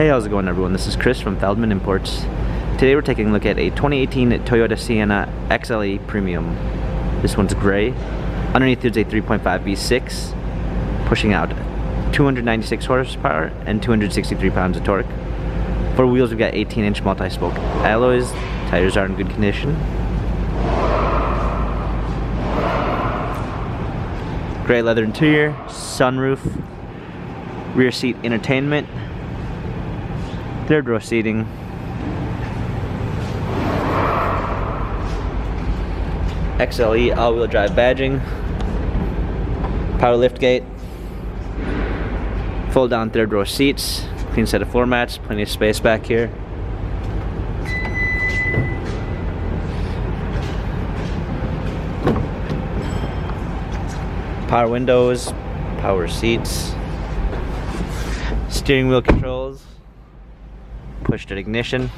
Hey, how's it going everyone? This is Chris from Feldmann Imports. Today we're taking a look at a 2018 Toyota Sienna XLE Premium. This one's gray. Underneath there's a 3.5 V6 pushing out 296 horsepower and 263 pounds of torque. For wheels we've got 18-inch multi-spoke alloys. Tires are in good condition. Gray leather interior, sunroof, rear seat entertainment, third row seating, XLE all-wheel drive badging, power liftgate, fold down third row seats, clean set of floor mats, plenty of space back here. Power windows, power seats, steering wheel controls, push to ignition,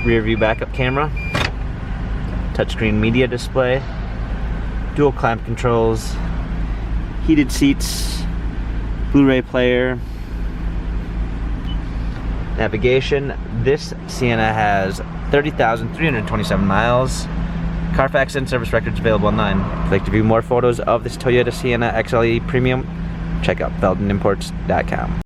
rear view backup camera, touchscreen media display, dual clamp controls, heated seats, Blu-ray player, navigation. This Sienna has 30,327 miles. Carfax and service records available online. If you'd like to view more photos of this Toyota Sienna XLE Premium, check out feldmanimports.com.